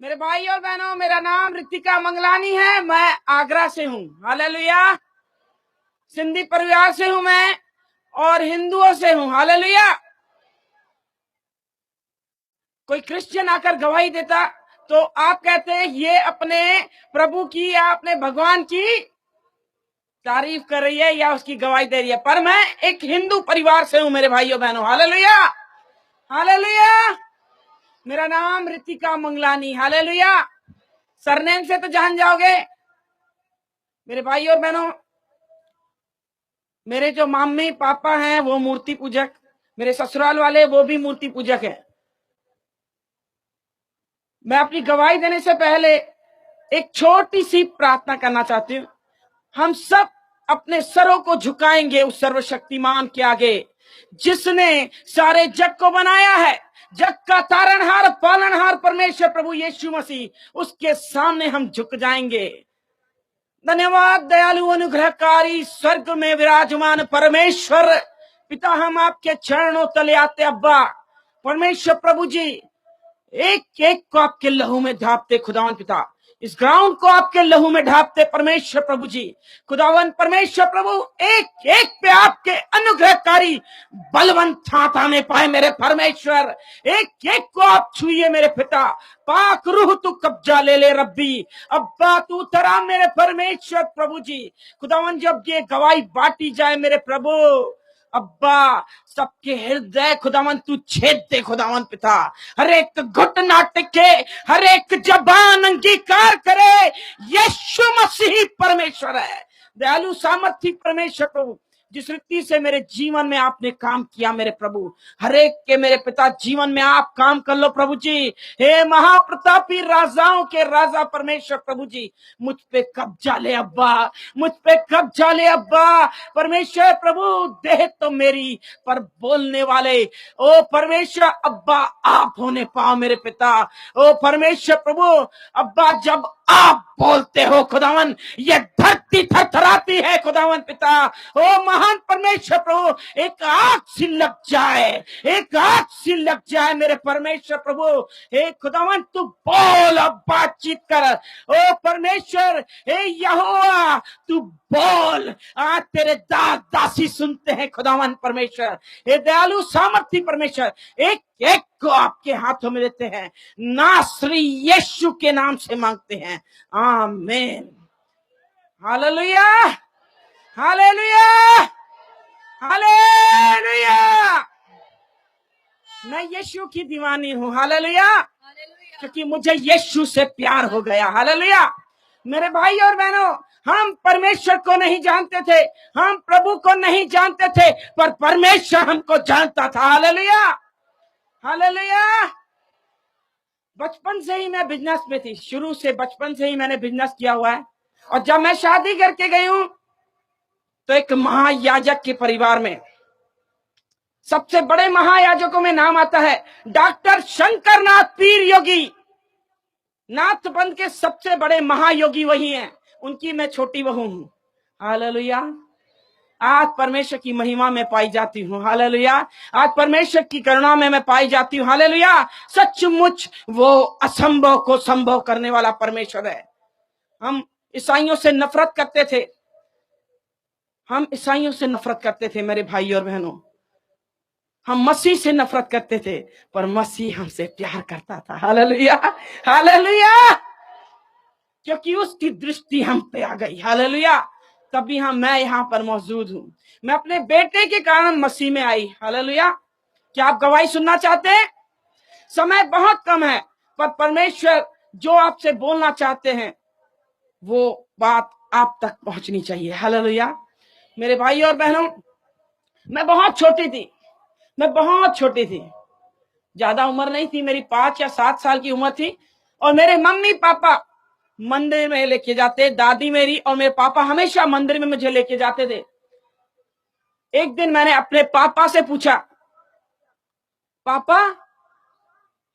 मेरे भाई और बहनों, मेरा नाम रितिका मंगलानी है। मैं आगरा से हूँ। हालेलुया। सिंधी परिवार से हूँ मैं और हिंदुओं से हूँ। हालेलुया। कोई क्रिश्चियन आकर गवाही देता तो आप कहते हैं ये अपने प्रभु की या अपने भगवान की तारीफ कर रही है या उसकी गवाही दे रही है। पर मैं एक हिंदू परिवार से हूँ मेरे भाइयों बहनों। हालेलुया। हालेलुया। मेरा नाम रितिका मंगलानी। हालेलुया। सरनेम से तो जान जाओगे। मेरे भाई और बहनों, मेरे जो मम्मी पापा हैं वो मूर्ति पूजक, मेरे ससुराल वाले वो भी मूर्ति पूजक हैं। मैं अपनी गवाही देने से पहले एक छोटी सी प्रार्थना करना चाहती हूँ। हम सब अपने सरों को झुकाएंगे उस सर्वशक्तिमान के आगे जिसने सारे जग को बनाया है। जग का तारणहार पालनहार परमेश्वर प्रभु यीशु मसीह, उसके सामने हम झुक जाएंगे। धन्यवाद दयालु अनुग्रहकारी स्वर्ग में विराजमान परमेश्वर पिता, हम आपके चरणों तले आते। अब्बा परमेश्वर प्रभु जी, एक एक को आपके लहू में ढापते खुदावन पिता, इस ग्राउंड को आपके लहू में ढापते परमेश्वर प्रभु जी। खुदावन परमेश्वर प्रभु, एक एक पे आपके अनुग्रहकारी बलवंत हाथ आने पाए मेरे परमेश्वर। एक एक को आप छुइए मेरे पिता। पाक रूह तू कब्जा ले ले रब्बी। अब्बा तू तरा मेरे परमेश्वर प्रभु जी। खुदावन जब ये गवाही बांटी जाए मेरे प्रभु, अब्बा सबके हृदय खुदावन तू छेद दे खुदावन पिता। हर एक घुटना टिके, हर एक जबान अंगीकार करे यीशु मसीह परमेश्वर है। दयालु सामर्थी परमेश्वर प्रभु, जिस रीति से मेरे जीवन में आपने काम किया मेरे प्रभु, हर एक के मेरे पिता जीवन में आप काम कर लो प्रभु जी। हे महाप्रतापी राजाओं के राजा परमेश्वर प्रभु जी, मुझ पे कब्जा ले अब्बा, मुझ पे कब्जा ले अब्बा परमेश्वर प्रभु। देह तो मेरी पर बोलने वाले ओ परमेश्वर अब्बा आप होने पाओ मेरे पिता। ओ परमेश्वर प्रभु अब्बा, जब आप बोलते हो खुदावन, ये धरती थरथराती है खुदावन पिता। ओ महान परमेश्वर प्रभु, एक आग सी लग जाए, एक आग सी लग जाए मेरे परमेश्वर प्रभु। हे खुदावन तू बोल, अब बातचीत कर। ओ परमेश्वर हे यहोवा तू बोल, आज तेरे दास दासी सुनते हैं खुदावन परमेश्वर। हे दयालु सामर्थी परमेश्वर, एक एक को आपके हाथों में देते हैं, नासरी यीशु के नाम से मांगते हैं, आमीन। हालेलुया। हालेलुया। हालेलुया। मैं यीशु की दीवानी हूँ। हालेलुया। क्योंकि मुझे यीशु से प्यार हो गया। हालेलुया। मेरे भाई और बहनों, हम परमेश्वर को नहीं जानते थे, हम प्रभु को नहीं जानते थे, पर परमेश्वर हमको जानता था। हालेलुया। हालेलुया। बचपन से ही मैं बिजनेस में थी, शुरू से बचपन से ही मैंने बिजनेस किया हुआ है। और जब मैं शादी करके गई हूं तो एक महायाजक के परिवार में, सबसे बड़े महायाजकों में नाम आता है डॉक्टर शंकरनाथ पीर योगी। नाथबंद के सबसे बड़े महायोगी वही हैं, उनकी मैं छोटी बहू हूं। हालेलुया। आज परमेश्वर की महिमा में पाई जाती हूँ। हालेलुया। आज परमेश्वर की करुणा में मैं पाई जाती हूँ। हालेलुया। सचमुच वो असंभव को संभव करने वाला परमेश्वर है। हम ईसाइयों से नफरत करते थे, हम ईसाइयों से नफरत करते थे मेरे भाई और बहनों। हम मसीह से नफरत करते थे, पर मसीह हमसे प्यार करता था। हालेलुया। हालेलुया। क्योंकि उसकी दृष्टि हम पे आ गई। हालेलुया। तभी मैं यहाँ पर मौजूद हूँ। मैं अपने बेटे के कारण मसीह में आई। हालेलुया। क्या आप गवाही सुनना चाहते हैं? समय बहुत कम है, पर परमेश्वर जो आपसे बोलना चाहते हैं वो बात आप तक पहुंचनी चाहिए। हालेलुया। मेरे भाई और बहनों, मैं बहुत छोटी थी, मैं बहुत छोटी थी, ज्यादा उम्र नहीं थी, मेरी 5 या 7 साल की उम्र थी। और मेरे मम्मी पापा मंदिर में लेके जाते, दादी मेरी और मेरे पापा हमेशा मंदिर में मुझे लेके जाते थे। एक दिन मैंने अपने पापा से पूछा, पापा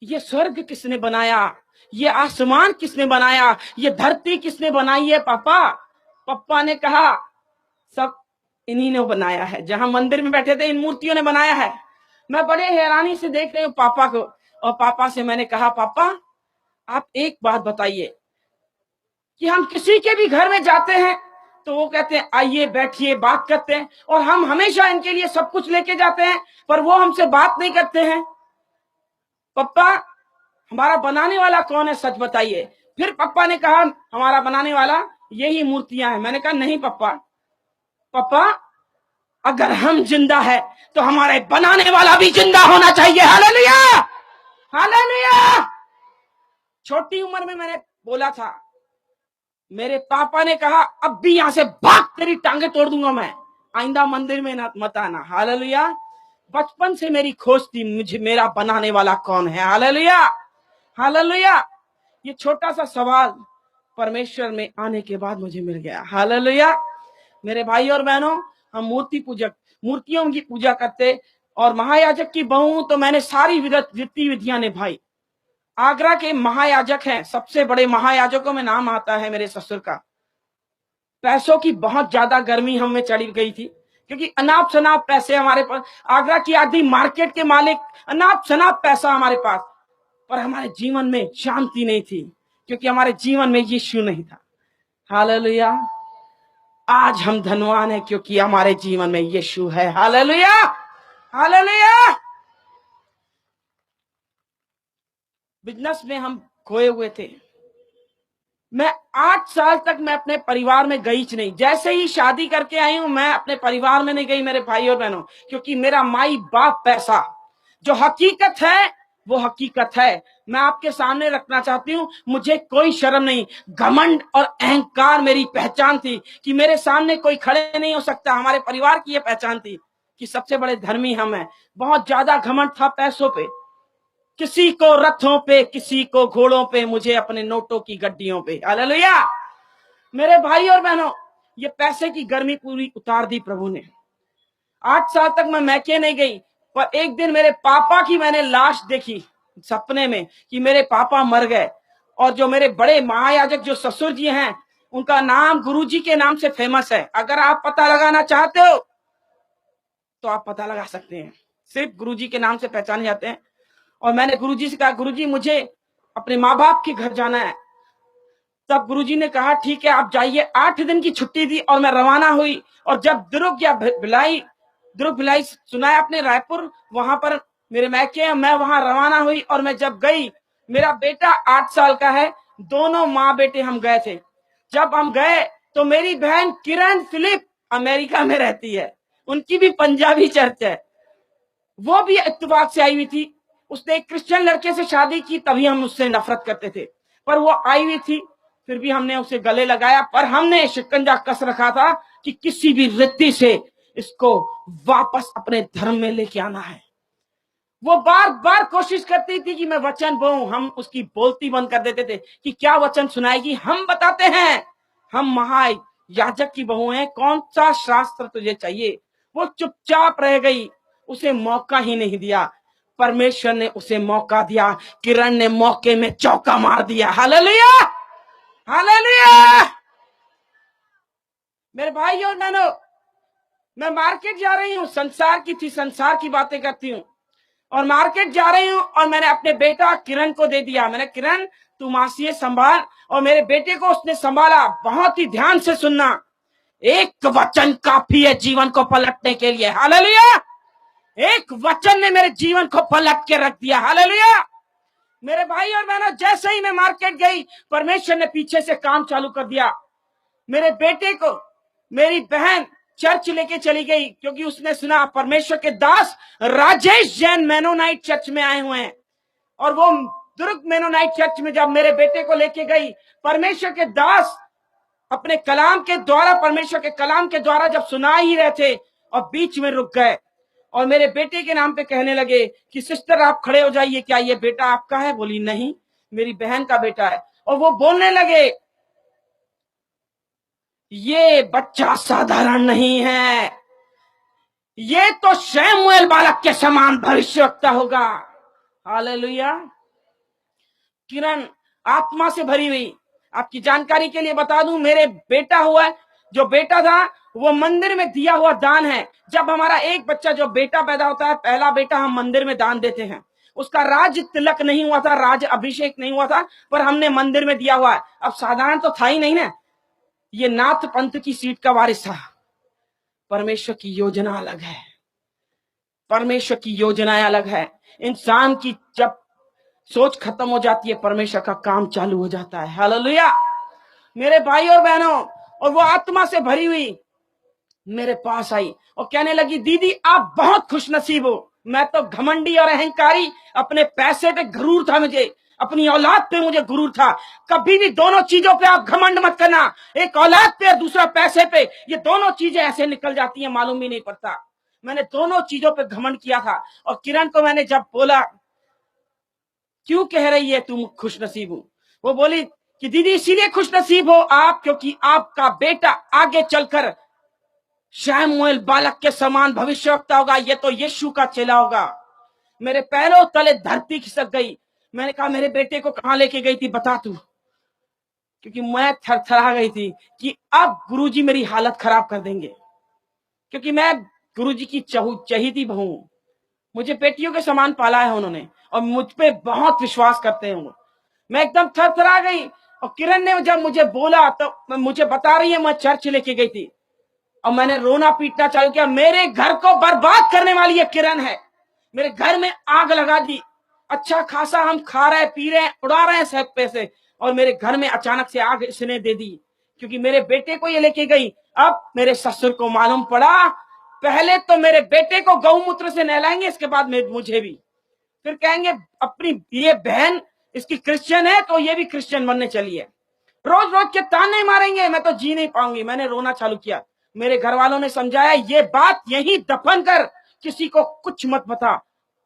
ये स्वर्ग किसने बनाया, ये आसमान किसने बनाया, ये धरती किसने बनाई है पापा? पापा ने कहा सब इन्हीं ने बनाया है, जहां मंदिर में बैठे थे इन मूर्तियों ने बनाया है। मैं बड़े हैरानी से देख रही हूँ पापा को, और पापा से मैंने कहा पापा आप एक बात बताइए कि हम किसी के भी घर में जाते हैं तो वो कहते हैं आइए बैठिए बात करते हैं, और हम हमेशा इनके लिए सब कुछ लेके जाते हैं पर वो हमसे बात नहीं करते हैं। पप्पा, हमारा बनाने वाला कौन है, सच बताइए। फिर पप्पा ने कहा हमारा बनाने वाला यही मूर्तियां हैं। मैंने कहा नहीं पप्पा, पप्पा अगर हम जिंदा है तो हमारे बनाने वाला भी जिंदा होना चाहिए। Hallelujah, hallelujah. छोटी उम्र में मैंने बोला था, मेरे पापा ने कहा अब भी यहां से भाग, तेरी टांगे तोड़ दूंगा मैं, आइंदा मंदिर में मत आना। हालेलुया। बचपन से मेरी खोज थी मुझे मेरा बनाने वाला कौन है। Hallelujah, hallelujah. ये छोटा सा सवाल परमेश्वर में आने के बाद मुझे मिल गया। हालेलुया। मेरे भाई और बहनों, हम मूर्ति पूजक, मूर्तियों की पूजा करते और महायाजक की बहू हूं तो मैंने सारी रीति विधियां निभाई। आगरा के महायाजक हैं, सबसे बड़े महायाजकों में नाम आता है मेरे ससुर का। पैसों की बहुत ज्यादा गर्मी हमें चढ़ी गई थी क्योंकि अनाप शनाप पैसे हमारे पास, आगरा की आधी मार्केट के मालिक, अनाप शनाप पैसा हमारे पास, पर हमारे जीवन में शांति नहीं थी क्योंकि हमारे जीवन में यीशु नहीं था। हालेलुया। आज हम धनवान हैं क्योंकि हमारे जीवन में यीशु है। Hallelujah, hallelujah. बिजनेस में हम खोए हुए थे। मैं 8 साल तक मैं अपने परिवार में गई नहीं। जैसे ही शादी करके आई हूं मैं अपने परिवार में नहीं गई मेरे भाई और बहनों, क्योंकि मेरा माई बाप पैसा, जो हकीकत है वो हकीकत है। मैं आपके सामने रखना चाहती हूं, मुझे कोई शर्म नहीं, घमंड और अहंकार मेरी पहचान थी कि मेरे सामने कोई खड़े नहीं हो सकता। हमारे परिवार की यह पहचान थी कि सबसे बड़े धर्मी हम हैं। बहुत ज्यादा घमंड था पैसों पे, किसी को रथों पे, किसी को घोड़ों पे, मुझे अपने नोटों की गड्डियों पे। हालेलुया। मेरे भाई और बहनों, ये पैसे की गर्मी पूरी उतार दी प्रभु ने। 8 साल तक मैं मैके नहीं गई, पर एक दिन मेरे पापा की मैंने लाश देखी सपने में कि मेरे पापा मर गए। और जो मेरे बड़े महायाजक जो ससुर जी हैं, उनका नाम गुरुजी के नाम से फेमस है। अगर आप पता लगाना चाहते हो तो आप पता लगा सकते हैं, सिर्फ गुरुजी के नाम से पहचाने जाते हैं। और मैंने गुरुजी से कहा गुरुजी मुझे अपने माँ बाप के घर जाना है। तब गुरुजी ने कहा ठीक है आप जाइए। 8 दिन की छुट्टी दी और मैं रवाना हुई। और जब दुर्ग भिलाई सुना है आपने, रायपुर, वहां पर मेरे मैके, मैं वहां रवाना हुई। और मैं जब गई, मेरा बेटा 8 साल का है, दोनों माँ बेटे हम गए थे। जब हम गए तो मेरी बहन किरण फिलिप अमेरिका में रहती है, उनकी भी पंजाबी चर्च है, वो भी इत्तेफाक से आई हुई थी। उसने एक क्रिश्चियन लड़के से शादी की, तभी हम उससे नफरत करते थे, पर वो आई हुई थी, फिर भी हमने उसे गले लगाया। पर हमने शिकंजा कस रखा था कि किसी भी रीति से इसको वापस अपने धर्म में लेके आना है। वो बार बार कोशिश करती थी कि मैं वचन बोलूं, हम उसकी बोलती बंद कर देते थे कि क्या वचन सुनाएगी। हम बताते हैं हम महायाजक की बहू हैं, कौन सा शास्त्र तुझे चाहिए। वो चुपचाप रह गई, उसे मौका ही नहीं दिया। परमेश्वर ने उसे मौका दिया, किरण ने मौके में चौका मार दिया। Hallelujah, hallelujah. मेरे भाई और बहनों, मैं मार्केट जा रही हूँ, संसार की थी, संसार की बातें करती हूँ, और मार्केट जा रही हूँ और मैंने अपने बेटा किरण को दे दिया। मैंने किरण तू मासी संभाल, और मेरे बेटे को उसने संभाला। बहुत ही ध्यान से सुनना, एक वचन काफी है जीवन को पलटने के लिए। हालेलुया। एक वचन ने मेरे जीवन को पलट के रख दिया। हालेलुया। मेरे भाई और बहनों, जैसे ही मैं मार्केट गई, परमेश्वर ने पीछे से काम चालू कर दिया। मेरे बेटे को मेरी बहन चर्च लेके चली गई क्योंकि उसने सुना परमेश्वर के दास राजेश जैन मेनोनाइट चर्च में आए हुए हैं। और वो दुर्ग मेनोनाइट चर्च में जब मेरे बेटे को लेके गई, परमेश्वर के दास अपने कलाम के द्वारा, परमेश्वर के कलाम के द्वारा जब सुना ही रहे थे, और बीच में रुक गए और मेरे बेटे के नाम पे कहने लगे कि सिस्टर आप खड़े हो जाइए, क्या ये बेटा आपका है? बोली नहीं, मेरी बहन का बेटा है। और वो बोलने लगे ये बच्चा साधारण नहीं है, ये तो शमूएल बालक के समान भविष्यवक्ता होगा। हालेलुया। किरण आत्मा से भरी हुई। आपकी जानकारी के लिए बता दूं, मेरे बेटा हुआ है, जो बेटा था वो मंदिर में दिया हुआ दान है। जब हमारा एक बच्चा जो बेटा पैदा होता है, पहला बेटा, हम मंदिर में दान देते हैं। उसका राज तिलक नहीं हुआ था, राज अभिषेक नहीं हुआ था, पर हमने मंदिर में दिया हुआ है। अब साधारण तो था ही नहीं ना, ये नाथ पंथ की सीट का वारिस था। परमेश्वर की योजना अलग है, परमेश्वर की योजनाएं अलग है। इंसान की जब सोच खत्म हो जाती है, परमेश्वर का काम चालू हो जाता है। हालेलुया मेरे भाई और बहनों। और वो आत्मा से भरी हुई मेरे पास आई और कहने लगी, दीदी आप बहुत खुशनसीब हो। मैं तो घमंडी और अहंकारी, अपने पैसे पे गुरूर था मुझे, अपनी औलाद पे मुझे गुरूर था। कभी भी दोनों चीजों पे आप घमंड मत करना, एक औलाद पे और दूसरा पैसे पे, ये दोनों चीजें ऐसे निकल जाती हैं, मालूम ही नहीं पड़ता। मैंने दोनों चीजों पे घमंड किया था। और किरण को मैंने जब बोला, क्यों कह रही है तुम खुशनसीब हो, वो बोली कि दीदी इसीलिए खुशनसीब हो आप क्योंकि आपका बेटा आगे चलकर शमूएल बालक के समान भविष्यवक्ता होगा, ये तो यीशु का चेला होगा। मेरे पैरों तले धरती खिसक गई। मैंने कहा, मेरे बेटे को कहां लेके गई थी बता तू, क्योंकि मैं थरथरा गई थी कि अब गुरुजी मेरी हालत खराब कर देंगे, क्योंकि मैं गुरुजी की चहेती बहू हूं। मुझे बेटियों के समान पाला है उन्होंने और मुझ पे बहुत विश्वास करते हैं वो। मैं एकदम थरथरा गई। और किरण ने जब मुझे बोला तो मुझे बता रही है, मैं चर्च लेके गई थी और मैंने रोना पीटना चालू किया। मेरे घर को बर्बाद करने वाली ये किरण है, मेरे घर में आग लगा दी। अच्छा खासा हम खा रहे पी रहे उड़ा रहे हैं सब पैसे, और मेरे घर में अचानक से आग इसने दे दी, क्योंकि मेरे बेटे को ये लेके गई। अब मेरे ससुर को मालूम पड़ा, पहले तो मेरे बेटे को गौमूत्र से नहलाएंगे, इसके बाद मुझे भी। फिर कहेंगे अपनी ये बहन इसकी क्रिश्चियन है तो ये भी क्रिश्चियन बनने चली है। रोज रोज के ताने मारेंगे, मैं तो जी नहीं पाऊंगी। मैंने रोना चालू किया। मेरे घर वालों ने समझाया, ये बात यही दफन कर, किसी को कुछ मत बता,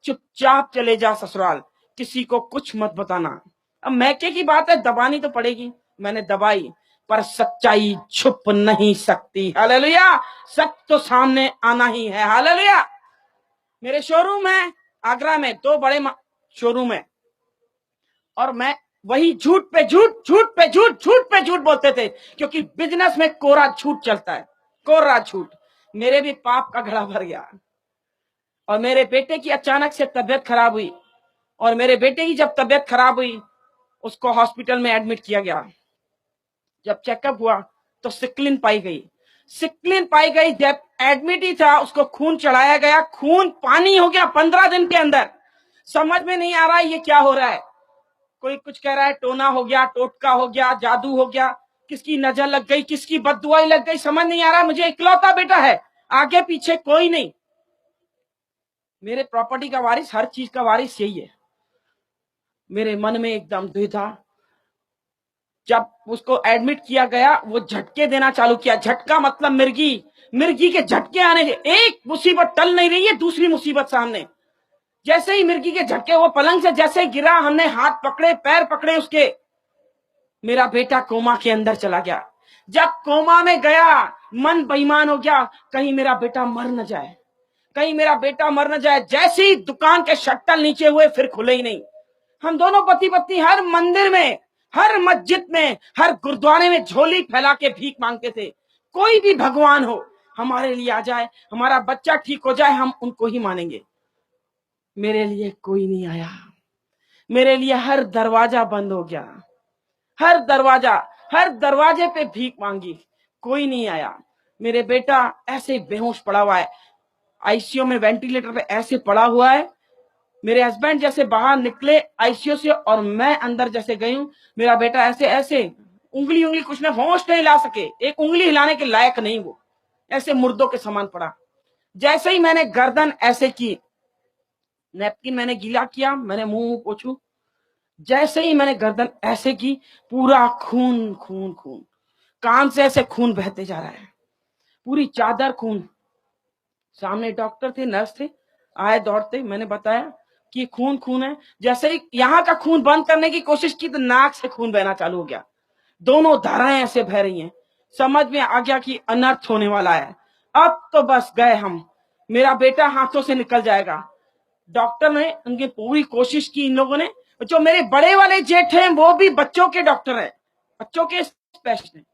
चुपचाप चले जा ससुराल, किसी को कुछ मत बताना। अब मैके की बात है, दबानी तो पड़ेगी। मैंने दबाई, पर सच्चाई छुप नहीं सकती। हालेलुया, सच तो सामने आना ही है। हालेलुया। मेरे शोरूम है आगरा में, 2 बड़े शोरूम है, और मैं वही झूठ पे झूठ, झूठ पे झूठ, झूठ पे झूठ बोलते थे, क्योंकि बिजनेस में कोरा झूठ चलता है, कोरा झूठ। मेरे भी पाप का घड़ा भर गया। और मेरे बेटे की अचानक से तबीयत खराब हुई, और मेरे बेटे की जब तबीयत खराब हुई, उसको हॉस्पिटल में एडमिट किया गया। जब चेकअप हुआ तो सिक्लिन पाई गई। सिक्लिन पाई गई, जब एडमिट ही था उसको खून चढ़ाया गया, खून पानी हो गया 15 दिन के अंदर। समझ में नहीं आ रहा है ये क्या हो रहा है। कोई कुछ कह रहा है टोना हो गया, टोटका हो गया, जादू हो गया, किसकी नजर लग गई, किसकी बददुआई लग गई, समझ नहीं आ रहा। मुझे इकलौता बेटा है, आगे पीछे कोई नहीं। मेरे प्रॉपर्टी का वारिस, हर चीज का वारिस यही है। मेरे मन में एकदम द्विधा। जब उसको एडमिट किया गया, वो झटके देना चालू किया। झटका मतलब मिर्गी, मिर्गी के झटके आने। एक मुसीबत टल नहीं रही है, दूसरी मुसीबत सामने। जैसे ही मिर्गी के झटके, वो पलंग से जैसे गिरा, हमने हाथ पकड़े पैर पकड़े उसके, मेरा बेटा कोमा के अंदर चला गया। जब कोमा में गया, मन बेईमान हो गया, कहीं मेरा बेटा मर न जाए, कहीं मेरा बेटा मर न जाए। जैसे ही दुकान के शट्टर नीचे हुए, फिर खुले ही नहीं। हम दोनों पति पत्नी हर मंदिर में, हर मस्जिद में, हर गुरुद्वारे में झोली फैला के भीख मांगते थे। कोई भी भगवान हो हमारे लिए आ जाए, हमारा बच्चा ठीक हो जाए, हम उनको ही मानेंगे। मेरे लिए कोई नहीं आया। मेरे लिए हर दरवाजा बंद हो गया, हर दरवाजा, हर दरवाजे पे भीख मांगी, कोई नहीं आया। मेरे बेटा ऐसे बेहोश पड़ा हुआ है, आईसीयू में वेंटिलेटर पे ऐसे पड़ा हुआ है। मेरे हस्बैंड जैसे बाहर निकले आईसीयू से और मैं अंदर जैसे गई हूं, मेरा बेटा ऐसे ऐसे उंगली कुछ ना, होश नहीं ला सके, एक उंगली हिलाने के लायक नहीं, वो ऐसे मुर्दों के समान पड़ा। जैसे ही मैंने गर्दन ऐसे की, नैपकिन मैंने गीला किया, मैंने मुंह पोछू, जैसे ही मैंने गर्दन ऐसे की, पूरा खून खून खून, कान से ऐसे खून बहते जा रहा है, पूरी चादर खून। सामने डॉक्टर थे, नर्स थे, आए दौड़ते। मैंने बताया कि खून खून है। जैसे ही यहाँ का खून बंद करने की कोशिश की तो नाक से खून बहना चालू हो गया, दोनों धाराएं ऐसे बह रही हैं। समझ में आ गया कि अनर्थ होने वाला है। अब तो बस गए हम, मेरा बेटा हाथों से निकल जाएगा। डॉक्टर ने उनकी पूरी कोशिश की। इन लोगों ने, जो मेरे बड़े वाले जेठ हैं वो भी बच्चों के डॉक्टर हैं, बच्चों के स्पेशलिस्ट हैं।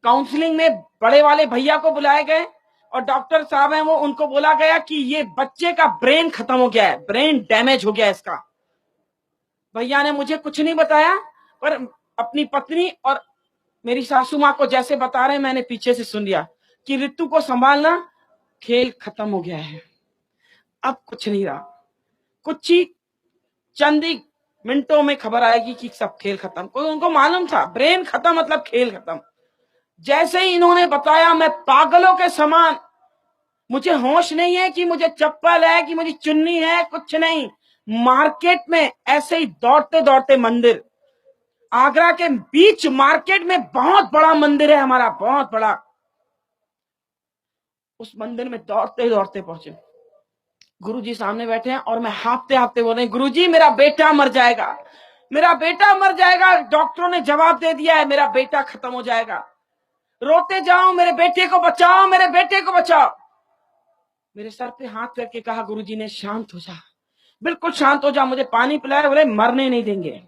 काउंसलिंग में बड़े वाले भैया को बुलाए गए और डॉक्टर साहब हैं वो, उनको बोला गया कि ये बच्चे का ब्रेन खत्म हो गया है, ब्रेन डैमेज हो गया है इसका। भैया ने मुझे कुछ नहीं बताया, पर अपनी पत्नी और मेरी सासू माँ को जैसे बता रहे हैं मैंने पीछे से सुन लिया कि ऋतु को संभालना, खेल खत्म हो गया है, अब कुछ नहीं रहा। कुछ ही चंद ही मिनटों में खबर आएगी कि सब खेल खत्म। कोई उनको मालूम था ब्रेन खत्म मतलब खेल खत्म। जैसे ही इन्होंने बताया मैं पागलों के समान, मुझे होश नहीं है कि मुझे चप्पल है कि मुझे चुन्नी है, कुछ नहीं। मार्केट में ऐसे ही दौड़ते दौड़ते मंदिर, आगरा के बीच मार्केट में बहुत बड़ा मंदिर है हमारा, बहुत बड़ा। उस मंदिर में दौड़ते दौड़ते पहुंचे, गुरुजी सामने बैठे हैं और मैं हाँफते हाँफते बोल रही, गुरुजी मेरा बेटा मर जाएगा, मेरा बेटा मर जाएगा, डॉक्टरों ने जवाब दे दिया है मेरा बेटा खत्म हो जाएगा, रोते जाओ, मेरे बेटे को बचाओ, मेरे बेटे को बचाओ। मेरे सर पे हाथ करके कहा गुरुजी ने, शांत हो जा, बिल्कुल शांत हो जा, मुझे पानी पिलाया। बोले मरने नहीं देंगे,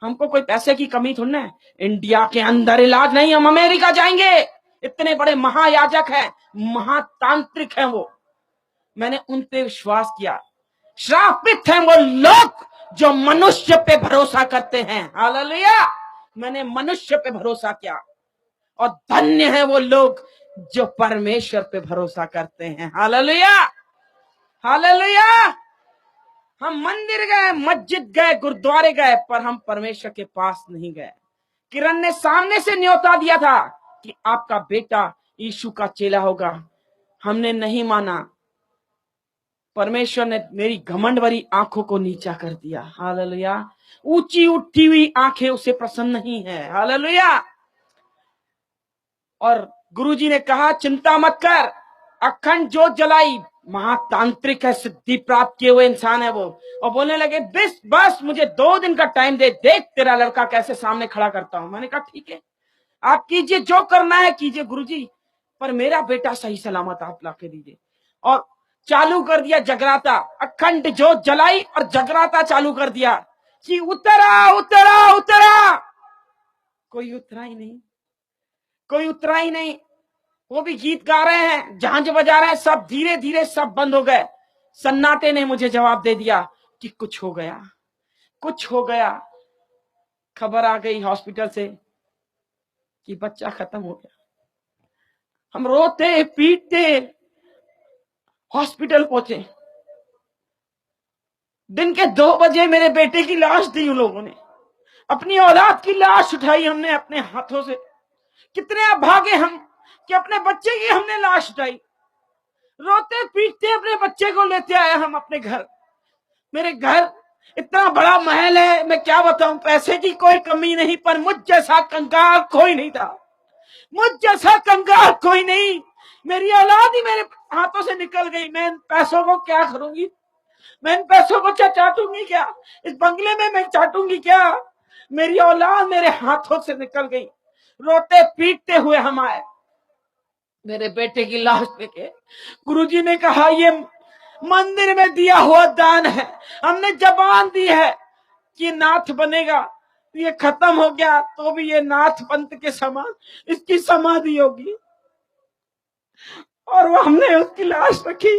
हमको कोई पैसे की कमी थोड़ी है, इंडिया के अंदर इलाज नहीं, हम अमेरिका जाएंगे, इतने बड़े महायाजक हैं, महातांत्रिक हैं वो। मैंने उन पे विश्वास किया। श्रापित हैं वो लोग जो मनुष्य पे भरोसा करते हैं, हालेलुया। मैंने मनुष्य पे भरोसा किया, और धन्य है वो लोग जो परमेश्वर पे भरोसा करते हैं, हालेलुया, हालेलुया। हम मंदिर गए, मस्जिद गए, गुरुद्वारे गए, पर हम परमेश्वर के पास नहीं गए। किरण ने सामने से न्योता दिया था कि आपका बेटा यीशु का चेला होगा, हमने नहीं माना। परमेश्वर ने मेरी घमंड भरी आंखों को नीचा कर दिया, हालेलुया। ऊंची उठी हुई आंखें उसे प्रसन्न नहीं है, हालेलुया। और गुरुजी ने कहा चिंता मत कर, अखंड जोत जलाई, महातांत्रिक है, सिद्धि प्राप्त किए हुए इंसान है वो। और बोलने लगे बस मुझे 2 दिन का टाइम दे, देख तेरा लड़का कैसे सामने खड़ा करता हूं। मैंने कहा ठीक है, आप कीजिए, जो करना है कीजिए गुरुजी, पर मेरा बेटा सही सलामत आप ला के दीजिए। और चालू कर दिया जगराता, अखंड जोत जलाई और जगराता चालू कर दिया कि उतरा उतरा उतरा। कोई उतरा ही नहीं, कोई उतरा ही नहीं। वो भी गीत गा रहे हैं, झांझ बजा रहे हैं, सब धीरे धीरे सब बंद हो गए। सन्नाटे ने मुझे जवाब दे दिया कि कुछ हो गया, कुछ हो गया। खबर आ गई हॉस्पिटल से कि बच्चा खत्म हो गया। हम रोते पीटते हॉस्पिटल पहुंचे। दिन के 2 बजे मेरे बेटे की लाश दी उन लोगों ने, अपनी औलाद की लाश उठाई हमने अपने हाथों से। कितने अभागे हम कि अपने बच्चे की हमने लाश उठाई। रोते पीटते अपने बच्चे को लेते आए हम अपने घर। मेरे घर इतना बड़ा महल है, मैं क्या बताऊं, पैसे की कोई कमी नहीं, पर मुझ जैसा कंगाल कोई नहीं था, मुझ जैसा कंगाल कोई नहीं। मेरी औलाद ही मेरे हाथों से निकल गई। मैं इन पैसों को क्या करूंगी, मैं इन पैसों को चाटूंगी क्या, इस बंगले में मैं चाटूंगी क्या। मेरी औलाद मेरे हाथों से निकल गई। रोते पीटते हुए हम आए, मेरे बेटे की लाश लेके। गुरुजी ने कहा ये मंदिर में दिया हुआ दान है, हमने जबान दी है कि नाथ बनेगा। ये खत्म हो गया तो भी ये नाथ पंथ के समान इसकी समाधि होगी। और वो हमने उसकी लाश रखी।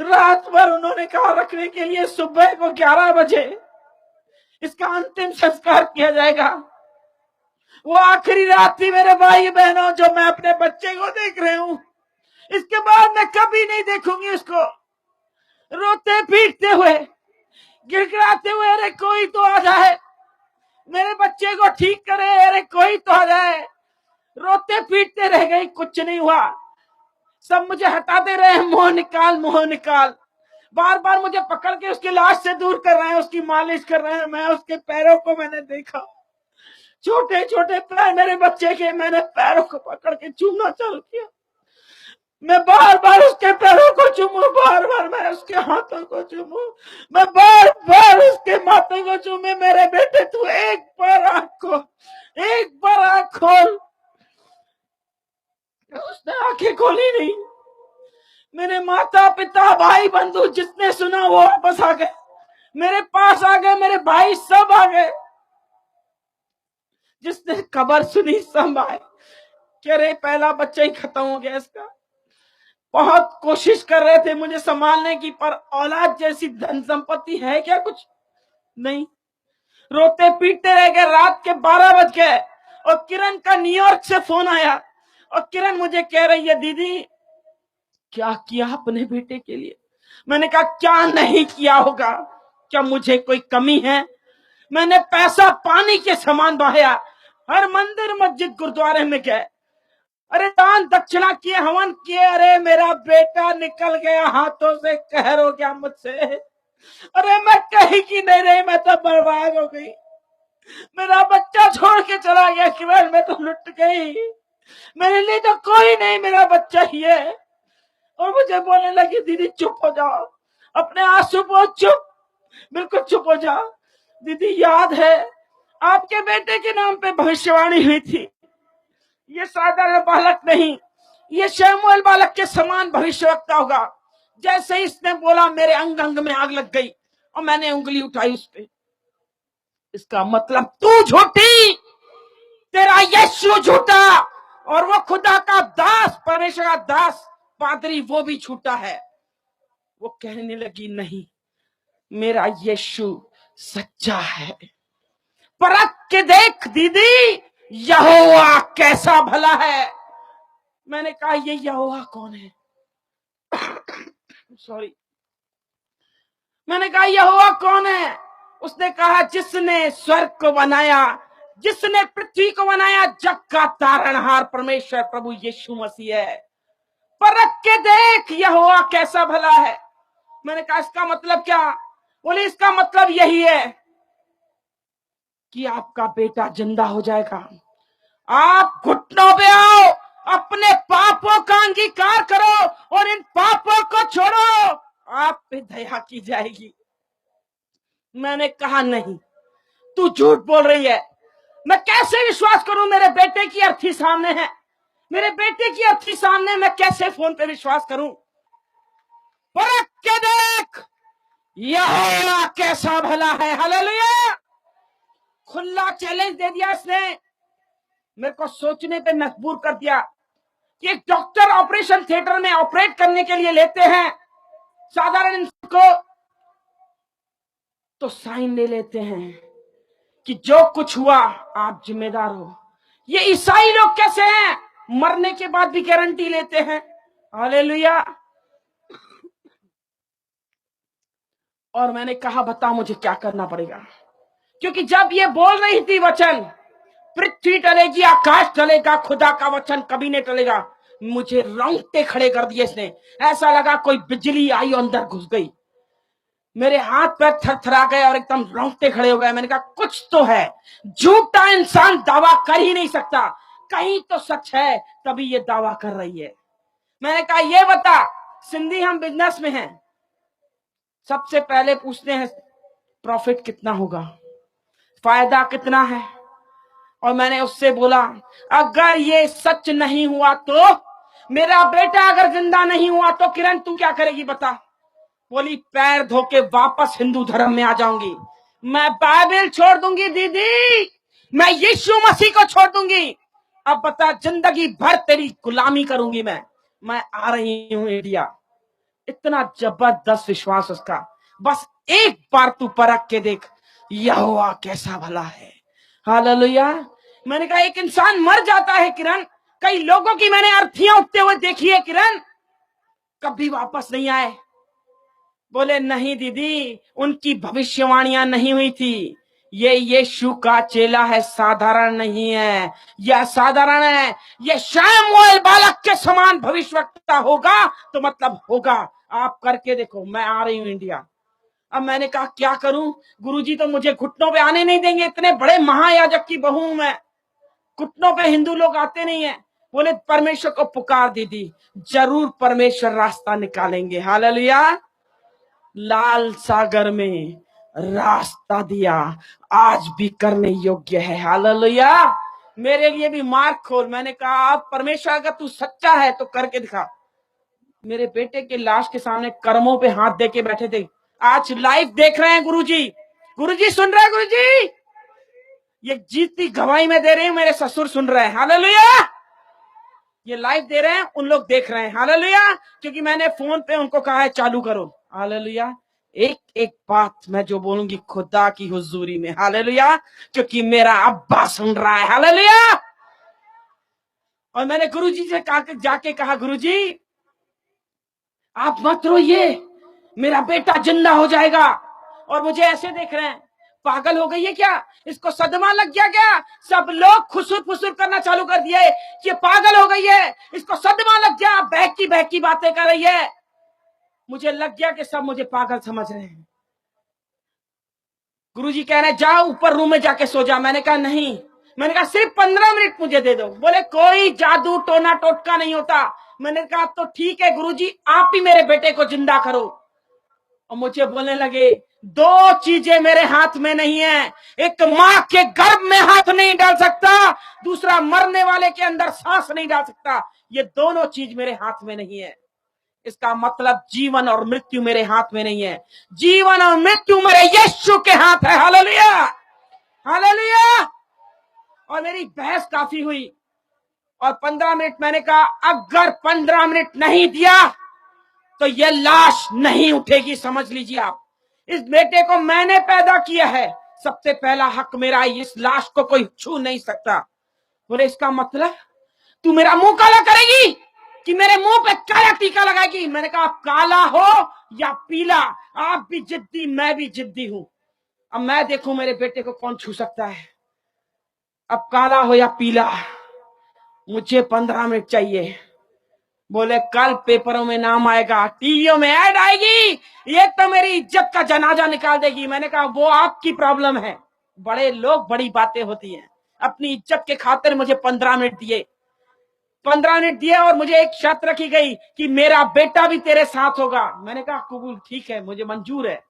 रात भर उन्होंने कहा रखने के लिए, सुबह को 11 बजे इसका अंतिम संस्कार किया जाएगा। वो आखिरी रात थी मेरे भाई बहनों जो मैं अपने बच्चे को देख रहे हूं। इसके बाद मैं कभी नहीं देखूंगी उसको। रोते पीटते हुए, गिड़गिड़ाते हुए, अरे कोई तो आ जाए मेरे बच्चे को ठीक करे, अरे कोई तो आ जाए। रोते पीटते रह गई, कुछ नहीं हुआ। सब मुझे हटाते रहे, मुंह निकाल मुंह निकाल। बार बार मुझे पकड़ के उसकी लाश से दूर कर रहे हैं, उसकी मालिश कर रहे हैं। मैं उसके पैरों को मैंने देखा, छोटे छोटे पैर मेरे बच्चे के, मैंने पैरों को पकड़ के चूमना चालू किया। मैं बार बार उसके पैरों को चूमू, बार बार मैं उसके हाथों को चूमू, मैं बार बार उसके माथे को चूमे। मेरे बेटे तू एक बार आंख खोल, एक बार आंख खोल। उसने आंखें खोली नहीं। मेरे माता पिता भाई बंधु जिसने सुना वो वापस आ गए, मेरे पास आ गए, मेरे भाई सब आ गए। जिसने खबर सुनी सब आए। कह रहे पहला बच्चा ही खत्म हो गया इसका। बहुत कोशिश कर रहे थे मुझे संभालने की, पर औलाद जैसी धन संपत्ति है क्या कुछ नहीं। रोते पीटते रह गए, रात के 12 बज गए और किरण का न्यूयॉर्क से फोन आया और किरण मुझे कह रही है, दीदी क्या किया अपने बेटे के लिए? मैंने कहा क्या नहीं किया होगा, क्या मुझे कोई कमी है? मैंने पैसा पानी के समान बहाया, हर मंदिर मस्जिद गुरुद्वारे में गए, अरे दान दक्षिणा किए, हवन किए, अरे मेरा बेटा निकल गया हाथों से, कहर हो गया मुझसे, अरे मैं कहीं की नहीं रही, मैं तो बर्बाद हो गई, मेरा बच्चा छोड़ के चला गया किरण, मैं तो लुट गई, मेरे लिए तो कोई नहीं, मेरा बच्चा ही है। और मुझे बोलने लगी, दीदी चुप हो जाओ, अपने आंसू पोंछ, चुप, बिल्कुल चुप हो जाओ। दीदी याद है आपके बेटे के नाम पे भविष्यवाणी हुई थी, ये साधारण बालक नहीं, ये शमूएल बालक के समान भविष्यवक्ता होगा। जैसे ही इसने बोला मेरे अंग अंग में आग लग गई और मैंने उंगली उठाई उस पे। इसका मतलब तू झूठी, तेरा यीशु झूठा, और वो खुदा का दास, परमेश्वर का दास पादरी, वो भी झूठा है। वो कहने लगी नहीं, मेरा यीशु सच्चा है, परख के देख दीदी, यहोवा कैसा भला है। मैंने कहा ये यहोवा कौन है? सॉरी, मैंने कहा यहोवा कौन है? उसने कहा जिसने स्वर्ग को बनाया, जिसने पृथ्वी को बनाया, जग का तारणहार परमेश्वर प्रभु यीशु मसीह है, परख के देख यहोवा कैसा भला है। मैंने कहा इसका मतलब क्या? बोले इसका मतलब यही है कि आपका बेटा जिंदा हो जाएगा। आप घुटनों पे आओ, अपने पापों का अंगीकार करो और इन पापों को छोड़ो, आप पे दया की जाएगी। मैंने कहा नहीं, तू झूठ बोल रही है, मैं कैसे विश्वास करूं? मेरे बेटे की अर्थी सामने है, मेरे बेटे की अर्थी सामने, मैं कैसे फोन पे विश्वास करूं? परख के देख यहोवा कैसा भला है। हालेलुया। खुला चैलेंज दे दिया इसने, मेरे को सोचने पे मजबूर कर दिया कि एक डॉक्टर ऑपरेशन थिएटर में ऑपरेट करने के लिए लेते हैं साधारण इंसान को, तो साइन ले लेते हैं कि जो कुछ हुआ आप जिम्मेदार हो। ये ईसाई लोग कैसे हैं? मरने के बाद भी गारंटी लेते हैं। हालेलुया। और मैंने कहा बता मुझे क्या करना पड़ेगा, क्योंकि जब ये बोल रही थी वचन, पृथ्वी टलेगी आकाश टलेगा, खुदा का वचन कभी नहीं टलेगा, मुझे रोंगटे खड़े कर दिए इसने। ऐसा लगा कोई बिजली आई और अंदर घुस गई, मेरे हाथ पैर थरथरा गए और एकदम रोंगटे खड़े हो गए। मैंने कहा कुछ तो है, झूठा इंसान दावा कर ही नहीं सकता, कहीं तो सच है तभी ये दावा कर रही है। मैंने कहा ये बता, सिंधी हम बिजनेस में हैं, सबसे पहले पूछते हैं प्रॉफिट कितना होगा, फायदा कितना है। और मैंने उससे बोला अगर ये सच नहीं हुआ तो, मेरा बेटा अगर जिंदा नहीं हुआ तो किरण तू क्या करेगी बता? बोली पैर धो के वापस हिंदू धर्म में आ जाऊंगी, मैं बाइबल छोड़ दूंगी दीदी, मैं यीशु मसीह को छोड़ दूंगी, अब बता जिंदगी भर तेरी गुलामी करूंगी मैं आ रही हूं इंडिया। इतना जबरदस्त विश्वास उसका। बस एक बार तू परख के देख यहोवा कैसा भला है। हालेलुया। मैंने कहा एक इंसान मर जाता है किरण, कई लोगों की मैंने अर्थियां उठते हुए देखी है किरण, कभी वापस नहीं आए। बोले नहीं दीदी, उनकी भविष्यवाणियां नहीं हुई थी, ये यीशु का चेला है, साधारण नहीं है, यह साधारण है, ये शमूएल बालक के समान भविष्यवक्ता होगा तो मतलब होगा, आप करके देखो, मैं आ रही हूं इंडिया। अब मैंने कहा क्या करूं? गुरुजी तो मुझे घुटनों पे आने नहीं देंगे, इतने बड़े महायाजक की बहू हूं मैं, घुटनों पे हिंदू लोग आते नहीं है। बोले परमेश्वर को पुकार दीदी, जरूर परमेश्वर रास्ता निकालेंगे। हालेलुया। लाल सागर में रास्ता दिया, आज भी करने योग्य है। हालेलुया। मेरे लिए भी मार्ग खोल। मैंने कहा अब परमेश्वर अगर तू सच्चा है तो करके दिखा। मेरे बेटे के लाश के सामने कर्मों पे हाथ दे के बैठे थे, आज लाइव देख रहे हैं गुरुजी। गुरुजी सुन रहे हैं? गुरुजी ये जीती गवाही में दे रही हूं, मेरे ससुर सुन रहे हैं। हालेलुया। ये लाइव दे रहे हैं, उन लोग देख रहे हैं, हालेलुया, क्योंकि मैंने फोन पे उनको कहा है चालू करो, हालेलुया। एक एक बात मैं जो बोलूंगी खुदा की हुजूरी में, हालेलुया, क्योंकि मेरा अब्बा सुन रहा है, हालेलुया। और मैंने गुरुजी से जाके कहा, गुरुजी आप मत रोइए, मेरा बेटा जिंदा हो जाएगा। और मुझे ऐसे देख रहे हैं, पागल हो गई है क्या, इसको सदमा लग गया क्या? सब लोग खुसुर फुसुर करना चालू कर दिए कि पागल हो गई है, इसको सदमा लग गया, बहकी बहकी बातें कर रही है। मुझे लग गया कि सब मुझे पागल समझ रहे हैं। गुरुजी कह रहे हैं जाओ ऊपर रूम में जाके सो जा। मैंने कहा नहीं, मैंने कहा सिर्फ 15 मिनट मुझे दे दो। बोले कोई जादू टोना टोटका नहीं होता। मैंने कहा तो ठीक है गुरुजी, आप ही मेरे बेटे को जिंदा करो। और मुझे बोलने लगे दो चीजें मेरे हाथ में नहीं है, एक मां के गर्भ में हाथ नहीं डाल सकता, दूसरा मरने वाले के अंदर सांस नहीं डाल सकता। ये दोनों चीज मेरे हाथ में नहीं है। इसका मतलब जीवन और मृत्यु मेरे हाथ में नहीं है, जीवन और मृत्यु मेरे यीशु के हाथ है, हालेलुया, हालेलुया। और मेरी बहस काफी हुई और 15 मिनट मैंने कहा अगर 15 मिनट नहीं दिया तो ये लाश नहीं उठेगी, समझ लीजिए आप। इस बेटे को मैंने पैदा किया है, सबसे पहला हक मेरा, इस लाश को कोई छू नहीं सकता। बोले इसका मतलब तू मेरा मुंह काला करेगी कि मेरे मुंह पे काला टीका लगाएगी? मैंने कहा काला हो या पीला, आप भी जिद्दी मैं भी जिद्दी हूं। अब मैं देखूं मेरे बेटे को कौन छू सकता है। अब काला हो या पीला, मुझे 15 मिनट चाहिए। बोले कल पेपरों में नाम आएगा, टीवियों में ऐड आएगी, ये तो मेरी इज्जत का जनाजा निकाल देगी। मैंने कहा वो आपकी प्रॉब्लम है, बड़े लोग बड़ी बातें होती हैं। अपनी इज्जत के खातिर मुझे 15 मिनट दिए, 15 मिनट दिए और मुझे एक शर्त रखी गई कि मेरा बेटा भी तेरे साथ होगा। मैंने कहा कबूल, ठीक है, मुझे मंजूर है,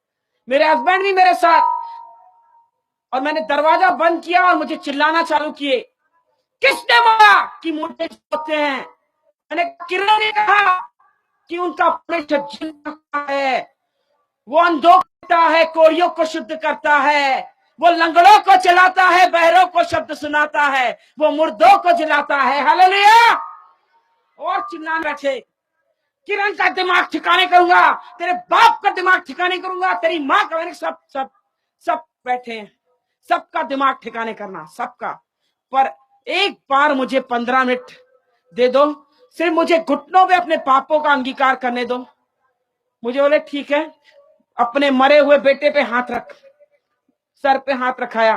मेरे हस्बैंड भी मेरे साथ। और मैंने दरवाजा बंद किया और मुझे चिल्लाना चालू किए, किसने बोला कि मुझे होते हैं? मैंने किरण ने कहा कि उनका परमेश्वर जिंदा है, वो अंधों को करता है, कोरियों को शुद्ध करता है, वो लंगड़ों को चलाता है, बहरों को शब्द सुनाता है, वो मुर्दों को जलाता है, हालेलुया। और चिल्लाने रखे, किरण का दिमाग ठिकाने करूंगा, तेरे बाप का दिमाग ठिकाने करूंगा, तेरी माँ का। मैंने सब सब सब बैठे हैं, सबका दिमाग ठिकाने करना, सबका। पर एक बार मुझे 15 मिनट दे दो, सिर्फ मुझे घुटनों पे अपने पापों का अंगीकार करने दो। मुझे बोले ठीक है, अपने मरे हुए बेटे पे हाथ रख, सर पे हाथ रखाया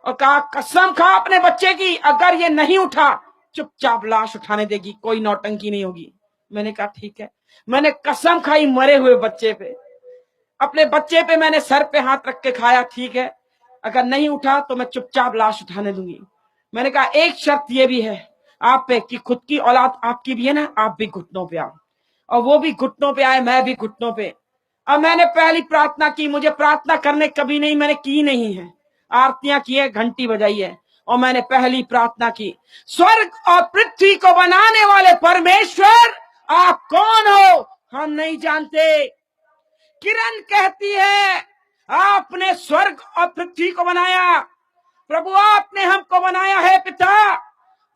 और कहा कसम खा अपने बच्चे की, अगर ये नहीं उठा चुपचाप लाश उठाने देगी, कोई नौटंकी नहीं होगी। मैंने कहा ठीक है। मैंने कसम खाई मरे हुए बच्चे पे, अपने बच्चे पे मैंने सर पे हाथ रख के खाया, ठीक है, अगर नहीं उठा तो मैं चुपचाप लाश उठाने दूंगी। मैंने कहा एक शर्त ये भी है आप पे कि खुद की औलाद आपकी भी है ना, आप भी घुटनों पे आओ। और वो भी घुटनों पे आए, मैं भी घुटनों पे। अब मैंने पहली प्रार्थना की, मुझे प्रार्थना करने कभी नहीं, मैंने की नहीं है, आरतियां की है, घंटी बजाई है, और मैंने पहली प्रार्थना की, स्वर्ग और पृथ्वी को बनाने वाले परमेश्वर आप कौन हो हम नहीं जानते। किरण कहती है आपने स्वर्ग और पृथ्वी को बनाया, प्रभु आपने हमको बनाया है पिता।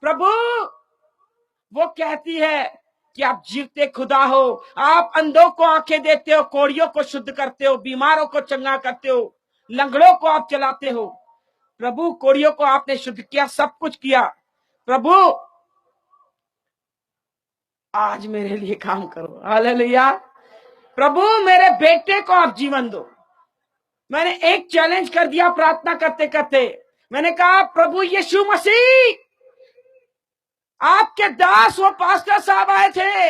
प्रभु वो कहती है कि आप जीवते खुदा हो, आप अंधों को आंखें देते हो, कोढ़ियों को शुद्ध करते हो, बीमारों को चंगा करते हो, लंगड़ों को आप चलाते हो। प्रभु कोढ़ियों को आपने शुद्ध किया, सब कुछ किया। प्रभु आज मेरे लिए काम करो, हालेलुया। प्रभु मेरे बेटे को आप जीवन दो। मैंने एक चैलेंज कर दिया प्रार्थना करते करते, मैंने कहा प्रभु यीशु मसीह, आपके दास वो पास्टर साहब आए थे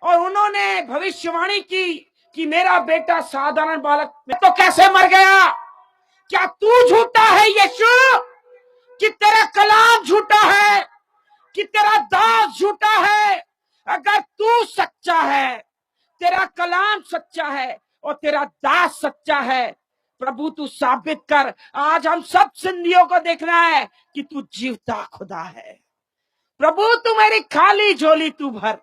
और उन्होंने भविष्यवाणी की कि मेरा बेटा साधारण बालक तो कैसे मर गया। क्या तू झूठा है यीशु, कि तेरा कलाम झूठा है, कि तेरा दास झूठा है? अगर तू सच्चा है, तेरा कलाम सच्चा है और तेरा दास सच्चा है, प्रभु तू साबित कर। आज हम सब सिंधियों को देखना है कि तू जीवता खुदा है। प्रभु तू मेरी खाली झोली तू भर।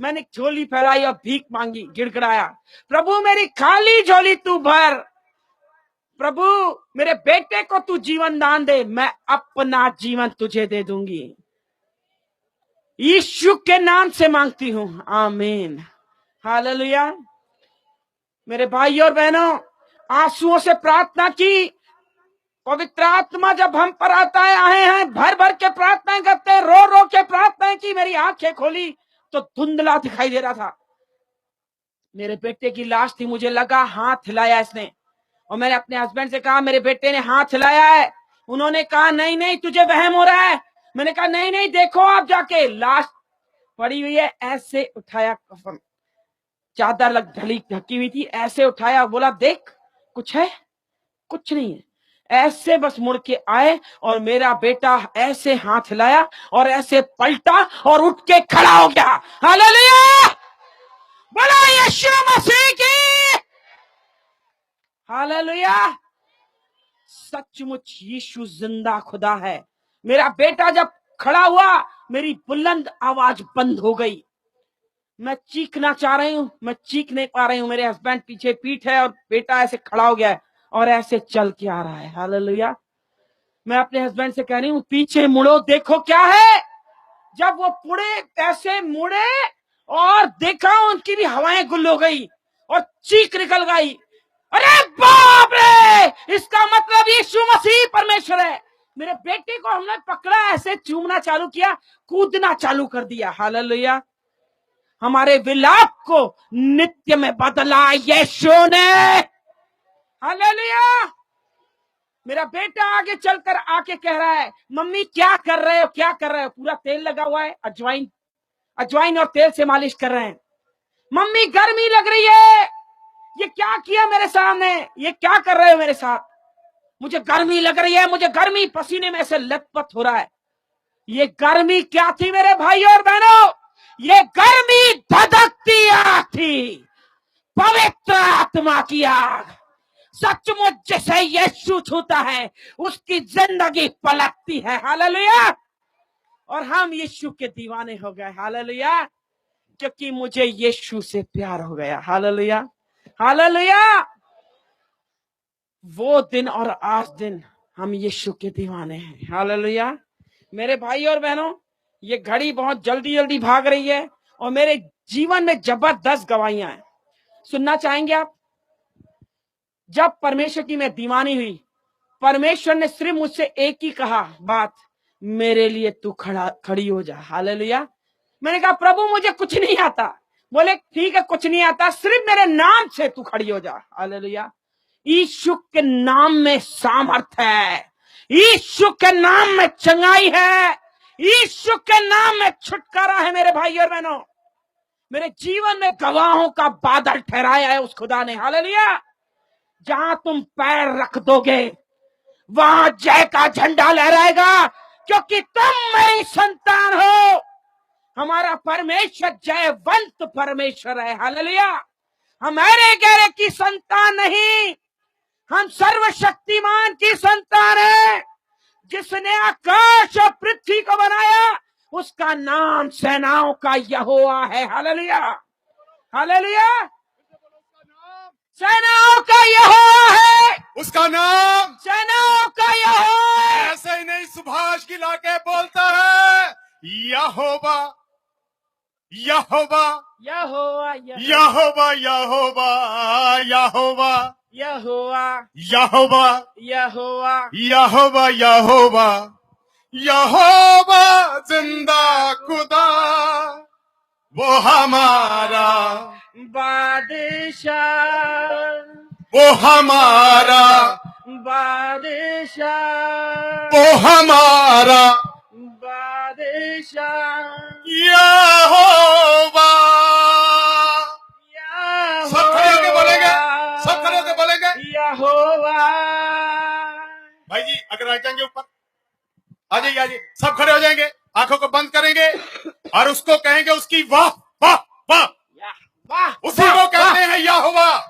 मैंने झोली फैलाई और भीख मांगी, गिड़गिड़ाया, प्रभु मेरी खाली झोली तू भर। प्रभु मेरे बेटे को तू जीवन दान दे, मैं अपना जीवन तुझे दे दूंगी। यीशु के नाम से मांगती हूं, आमीन। हालेलुया। मेरे भाई और बहनों, आंसुओं से प्रार्थना की। पवित्र आत्मा जब हम पर आता है, आए हैं, भर भर के प्रार्थनाएं करते हैं, रो रो के प्रार्थनाएं की। मेरी आंखें खोली तो धुंधला दिखाई दे रहा था। मेरे बेटे की लाश थी। मुझे लगा हाथ हिलाया इसने, और मैंने अपने हस्बैंड से कहा मेरे बेटे ने हाथ हिलाया है। उन्होंने कहा नहीं नहीं तुझे वहम हो रहा है। मैंने कहा नहीं नहीं देखो आप जाके, लाश पड़ी हुई है। ऐसे उठाया, कफन चादर लग ढकी हुई थी, ऐसे उठाया, बोला देख कुछ है? कुछ नहीं है। ऐसे बस मुड़ के आए और मेरा बेटा ऐसे हाथ हिलाया और ऐसे पलटा और उठ के खड़ा हो गया। हालेलुया, बोलो यीशु मसीह की। हालेलुया। सचमुच यीशु जिंदा खुदा है। मेरा बेटा जब खड़ा हुआ, मेरी बुलंद आवाज बंद हो गई। मैं चीखना चाह रही हूं, मैं चीख नहीं पा रही हूं। मेरे हस्बैंड पीछे पीठ है और बेटा ऐसे खड़ा हो गया है और ऐसे चल के आ रहा है। हालेलुया। मैं अपने हस्बैंड से कह रही हूं पीछे मुड़ो, देखो क्या है। जब वो पुड़े ऐसे मुड़े और देखा, उनकी भी हवाएं गुल हो गई और चीख निकल गई, अरे बाप रे, इसका मतलब यीशु मसीह परमेश्वर है। मेरे बेटे को हमने पकड़ा, ऐसे चूमना चालू किया, कूदना चालू कर दिया। हालेलुया। हमारे विलाप को नित्य में बदला यीशु ने। हालेलुया। मेरा बेटा आगे चलकर आके कह रहा है मम्मी क्या कर रहे हो, क्या कर रहे हो? पूरा तेल लगा हुआ है, अजवाइन और तेल से मालिश कर रहे हैं। मम्मी गर्मी लग रही है, ये क्या किया मेरे सामने, ये क्या कर रहे हो मेरे साथ? मुझे गर्मी लग रही है, मुझे गर्मी, पसीने में से लथपथ हो रहा है। ये गर्मी क्या थी मेरे भाई और बहनों? ये गर्मी धधकती आग थी, पवित्र आत्मा की आग। सचमुच जिसे यीशु छूता है उसकी जिंदगी पलटती है। हालेलुया। और हम यीशु के दीवाने हो गए। हालेलुया। क्योंकि मुझे यीशु से प्यार हो गया। हालेलुया। हालेलुया। वो दिन और आज दिन हम यीशु के दीवाने हैं। हालेलुया। मेरे भाई और बहनों, ये घड़ी बहुत जल्दी जल्दी भाग रही है और मेरे जीवन में जबरदस्त गवाहियां हैं। सुनना चाहेंगे आप? जब परमेश्वर की मैं दीवानी हुई, परमेश्वर ने सिर्फ मुझसे एक ही कहा बात, मेरे लिए तू खड़ी हो जा। हालेलुया। मैंने कहा प्रभु मुझे कुछ नहीं आता। बोले ठीक है कुछ नहीं आता, सिर्फ मेरे नाम से तू खड़ी हो जा। हालेलुया। यीशु के नाम में सामर्थ है, यीशु के नाम में चंगाई है, यीशु के नाम में छुटकारा है। मेरे भाई और बहनों, मेरे जीवन में गवाहों का बादल ठहराया है उस खुदा ने। हालेलुया। जहां तुम पैर रख दोगे वहां जय का झंडा लहराएगा, क्योंकि तुम मेरी संतान हो। हमारा परमेश्वर जयवंत परमेश्वर है। हालेलुया। हम अरे गहरे की संतान नहीं, हम सर्वशक्तिमान की संतान है। जिसने आकाश और पृथ्वी को बनाया उसका नाम सेनाओं का यहोवा है। हालेलुया। हालेलुया। सेनाओं का यहोवा है, उसका नाम सेनाओं का यहोवा है। ऐसे ही नहीं सुभाष की लाके बोलता है यहोवा यहोवा यहोवा यहोवा यहोवा यहोवा यहोवा यहोवा यहोवा यहोवा यहोवा यहोवा जिंदा खुदा वो हमारा बादशाह, वो हमारा बादशाह, वो हमारा बादशाह, यहोवा। यहोवा, सब खड़े होके बोलेंगे, सब खड़े होके बोलेंगे। यहोवा। भाई जी अगर आ जाएंगे ऊपर, आ जाइए, आ जाइए, सब खड़े हो जाएंगे, आंखों को बंद करेंगे और उसको कहेंगे उसकी वाह वाह वाह। वाह, उसी को कहते हैं यहोवा।